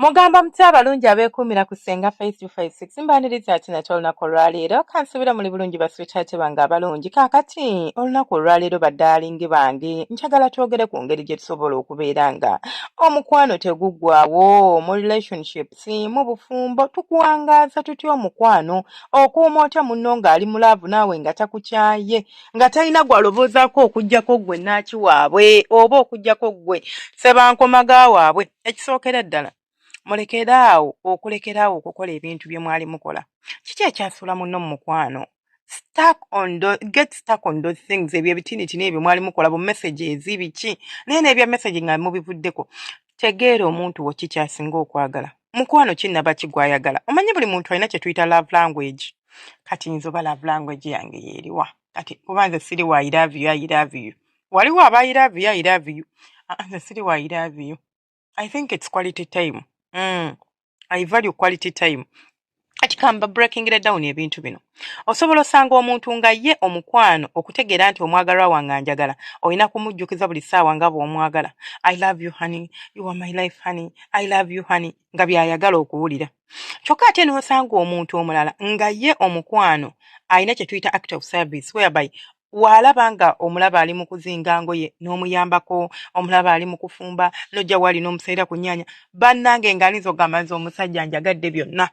Mugamba mutya abalungi abeekuumira ku Ssenga Face 256 mbaaniriza ati nate olunaku olwaleero kansubira muli bulungi baswitaate bange abalungi kaakati olunaku olwaleero baddaalingi bange njagala twogere ku ngeri gye tusobola okubeera nga omukwano teguggwaawo mu relationships mu bufumbo tukuwangaaza tutya omukwano okuuma otya munno ng'ali mu laavu naawe nga takukyaye nga talina gw'aloboozaako okuggyako ggwe naakiwaabwe oba okuggyako ggwe sebankomaga waabwe ekisookera ddala mulekeraawo okulekeraawo okukola ebintu bye mwali mukola kiki ekyasuula munno mu mukwano get stuck on those things ebyo ebitinitini ebyo mwali mukola bu messages biki naye n'ebya message nga mubivuddeko tegeera omuntu wo kikyasinga okwagala mukwano kinnaba kigwayagala omanyi buli muntu alina kye tuyita love language kati nzoba love language yange yeeriwa kati kuba nze siri wa I love you I love you waliwo aba I love you I love you nze siri wa I love you I think it's quality time. I value quality time. Ati kamba breaking it down ebintu bino. Osobola osanga omuntu nga ye omukwano okutegeera nti omwagalwa wange njagala. Oyina kumujjukiza buli ssaawa nga bw'omwagala. I love you honey. You are my life honey. I love you honey. Nga by'ayagala okuwulira. Kyokka ate n'osanga omuntu omulala nga ye omukwano ayina kye tuyita act of service whereby walaba nga omulaba ali mu kuzinga ngoye n'omuyambako omulaba ali mu kufumba nojja wali n'omuseera ku nnyanya bannange ng'anizo gamanzi omusajja njagadde byonna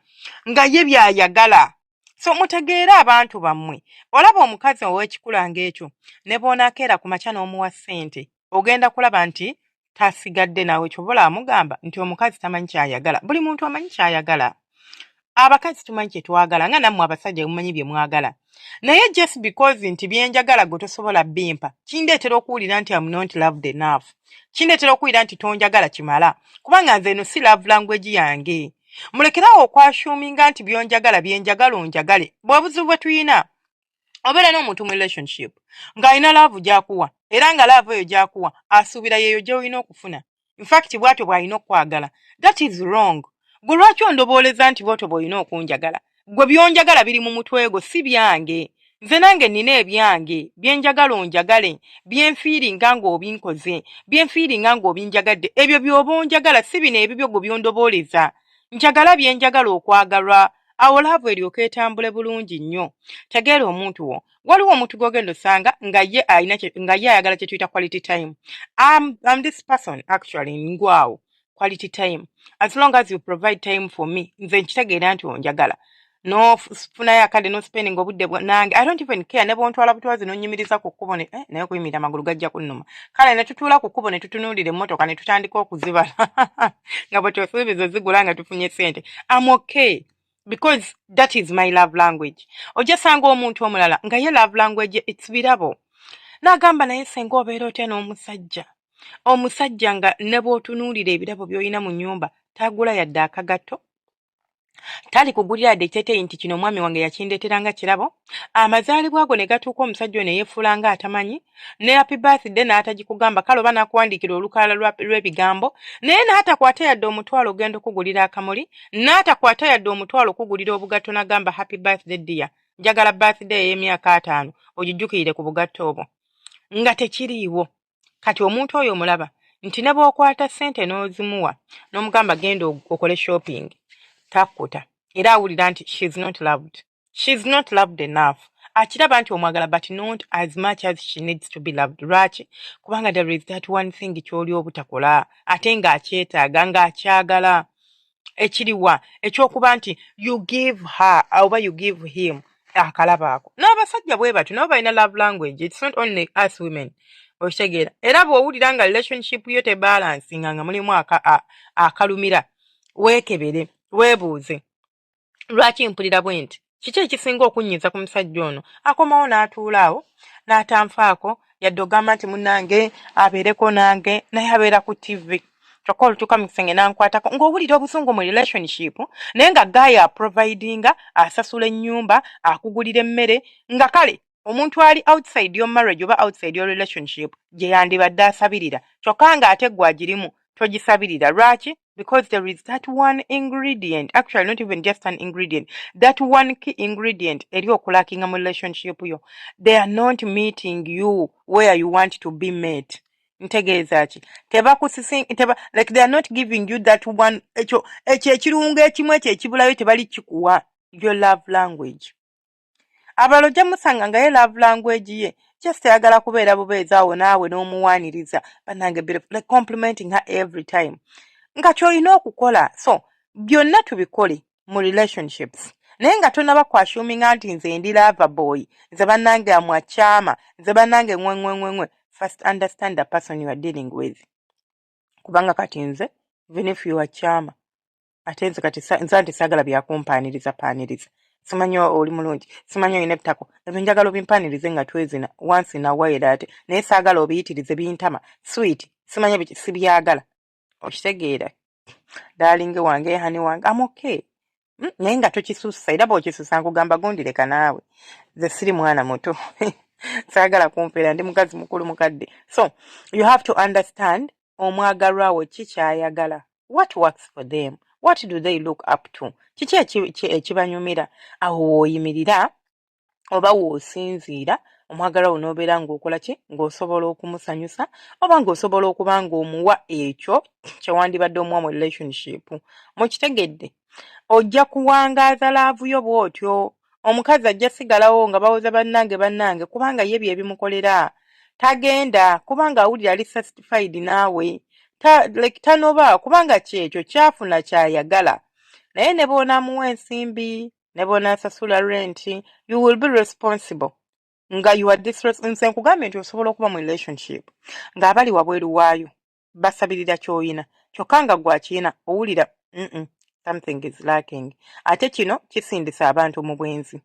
nga ye by'ayagala so mutegeera abantu bammwe olaba omukazi ow'ekikulanga ekyo ne bw'onaakeera ku makya n'omuwa ssente ogenda kulaba nti tasigadde naawe kyobola amugamba nti omukazi tamanyi kyayagala buli muntu amanyi kyayagala abakazi tumanyi kye twagala nga nammwe abasajja mumanyi bye mwagala naye just because nti byenjagala gwe tosobola bimpa kindeetera okuwulira nti am not loved enough kindeetera okuwulira nti tonjagala kimala kubanga nze eno si love language yange mulekerawo okwashuminga nti byonjagala byenjagala onjagale bwebuzibu bwe tuyina obeera n'omuntu mu relationship ng'alina laavu gy'akuwa era nga laavu eyo gy'akuwa asuubira yeeyo gy'olina okufuna in fact bw'atyo bw'alina okukwagala that is wrong gwe lwaki ondobooleza nti bw'otyo bw'olina okunjagala gwe byonjagala biri mu mutwe gwo si byange nze nange nina ebyange byenjagala onjagale byenfiiringa ng'obinkoze byenfiiringa ng'obinjagadde ebyo by'oba onjagala si bino ebibyo gwe byondobooleza njagala byenjagala okwagalwa awo laavu eryoka etambule bulungi nnyo tegeera omuntu wo waliwo omuntu gw'ogenda osanga nga ye ayagala kye tuyita quality time I'm this person actually ngwawo quality time as long as you provide time for me nze nkitegeera nti onjagala no funayo akadde no spending obudde nange I don't even care ne bontwala butwazi nonyimiriza ku kkubo naye kuyimira amagulu gajja kunnuma kale ne tutuula ku kkubo ne tutunuulira emmotoka ne tutandika okuzibala nga bwe twesuubizo zigula nga tufunye ssente I'm okay because that is my love language ojja sanga omuntu omulala nga ye love language it's birabo n'agamba naye senga obeera otya n'omusajja omusajja nga ne bw'otunuulira ebirabo by'olina mu nnyumba tagula yadde akagatto tali kugulira yadde ekiteeteeyi nti kino omwami wange yakindeeteranga kirabo amazaalibwa ago ne gatuuka omusajja ono yeefuulanga atamanyi ne happy birthday n'atagikugamba kale oba n'akuwandiikira olukalala lw'ebigambo naye n'atakwata yadde omutwalo ogenda okugulira akamuli n'atakwata yadde omutwalo okugulira obugatto n'agamba happy birthday dear njagala birthday ey'emyaka 5 ogijjukirire ku bugatto obwo nga tekiriiwo kati omuntu oyo omulaba nti ne bw'okwata ssente n'ozimuwa n'omugamba genda okole shopping takkuta era awulira nti she's not loved enough akiraba nti omwagala but not as much as she needs to be loved lwaki kubanga there is that one thing ky'oli obutakola ate ng'akyetaaga ng'akyagala ekiriwa ekyokuba nti you give her oba you give him akalaba ako n'abasajja bwe batyo nabo balina love language it's not only us women okitegeera era bw'owulira nga relationship yo tebalansinga nga mulimu akalumira weekebere weebuuze lwaki mpulira bwe nti kiki ekisinga okunnyiza ku musajja ono akomawo n'atuula awo n'atanfaako yadde ogamba nti munnange abeereko nange naye abeera ku tv kyokka olutuuka mu kisenge n'ankwatako ng'owulira obusungu mu relationship naye nga gaaya aprovidinga asasula ennyumba akugulira emmere nga kale omuntu ali outside your marriage oba outside your relationship gye yandibadde asabirira kyokka ng'ate gwagirimu togisabirira lwaki because there is that one ingredient actually not even just an ingredient that one key ingredient eri okulakinga mu relationship yo they are not meeting you where you want to be met ntegeeza ki like they are not giving you that one ekyo ekirungo ekimu ekyo ekibulayo tebali kikuwa your love language. Abalala ojja musanga nga ye love language ye just ayagala kubeera bubeezi awo naawe n'omuwaaniriza bannange like complimenting her every time nga ky'olina okukola. So byonna tubikole mu relationships naye nga tonaba kwashuminga nti nze ndi lover boy, nze bannange amwakyama, nze bannange ngwe. First understand the person you are dealing with. Kubanga kati nze even if you are charma ate nze kati nze saagala byakumpaaniriza simanyi oli mulungi, simanyi olina ebitako, ebyo njagala obimpaanirize nga twezina once in a while ate naye saagala obiyitirize bintama sweet, simanyi sibyagala. Okitegeera darling wange, hani wange, I'm okay. Naye nga tokisuusa era bw'okisuusa nkugamba gundireka naawe nze siri mwana muto saagala kumpeera ndi mukazi mukulu mukadde. So you have to understand omwagalwa wo ki kyayagala, what works for them, what do they look up to, kiki ekibanyumira. Awo wooyimirira oba woosinziira omwagalwa wo n'obeera ng'okola ki, ng'osobola okumusanyusa oba ng'osobola okuba ng'omuwa ekyo kyewandibadde omuwa mu relationship. Mukitegedde ojja kuwangaaza laavu yo bw'otyo. Omukazi ajja sigalawo nga bawoza bannange kubanga ye bye bimukolera. Tagenda kubanga awulira ali satisfied naawe. Like tanoba kubanga kyekyo kyafuna kyayagala. Naye ne bw'onaamuwa ensimbi, ne bw'onaasasula rent, you will be responsible. Nga you are nse nkugambye nti osobola okuba mu relationship ng'abali wabweru waayo basabirira ky'oyina kyokka nga gwakiyina owulira something is lacking. Ate kino kisindisa abantu mu bwenzi.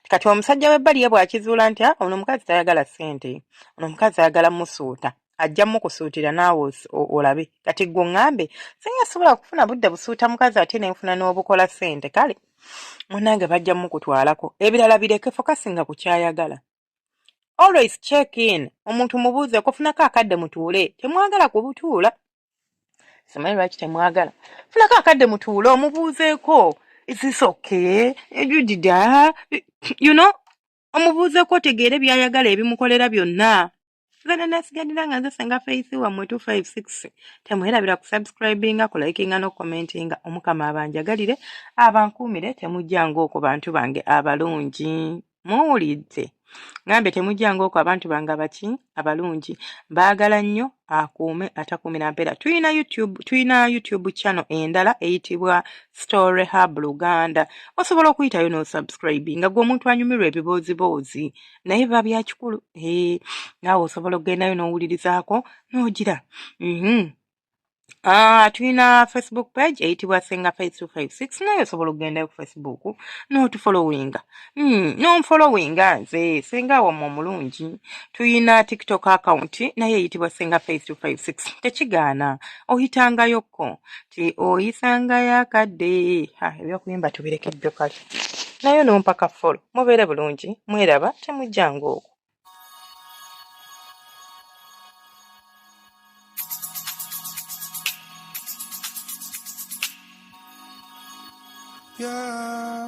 Kati omusajja w'ebbali ye bw'akizuula nti ono omukazi tayagala ssente, ono omukazi ayagala musuuta, ajja mukusuutira naawe olabe. Kati gwe ŋŋambe singa sobola kufuna budde busuuta mukazi ate ne nfuna n'obukola ssente, kale munnange bajja mukutwalako, ebirala bireke, fokasinga ku kyayagala. Always check in. Omuntu mubuuze kufunako akadde mutuule, temwagala kubutuula. Simanyi lwaki temwagala. Funako akadde mutuule omubuuzeeko. Is this okay? You did that? You know? Omubuuzeeko otegeere byayagala ebimukolera byonna. Nze nasigadira nga nze Senga Faith wammwe 256. Temwerabira ku subscribinga, ku likinga n'okukomentinga. Omukama abanjagalire, abankuumire, temujjanga okwo bantu bange abalungi. Muwulidde. Ngambe temujjanga okwo abantu bange abalungi. Baagala nnyo akuume atakuumira mpeera. Tuyina YouTube channel endala eyitibwa Story Hub Luganda. Osobola okuyitayo n'osubscribinga gwe omuntu anyumirwa ebiboozi naye biba bya kikulu. Naawe osobola okgendayo n'owulirizaako n'ogira. Tuyina Facebook page eyitibwa Senga Faith 256 naye osobola okgendayo ku Facebook n'otufollowinga. N'onfollowinga nze Senga wammwe omulungi. Tuyina TikTok account naye eyitibwa Senga Faith 256. Tekigaana oyitangayokko ti oyisangayo akadde. Ebyokuyimba tubirekeddyo kale. Naye n'ompaka follow. Mubeere bulungi, mweraba, temujjanga okwo. Yeah.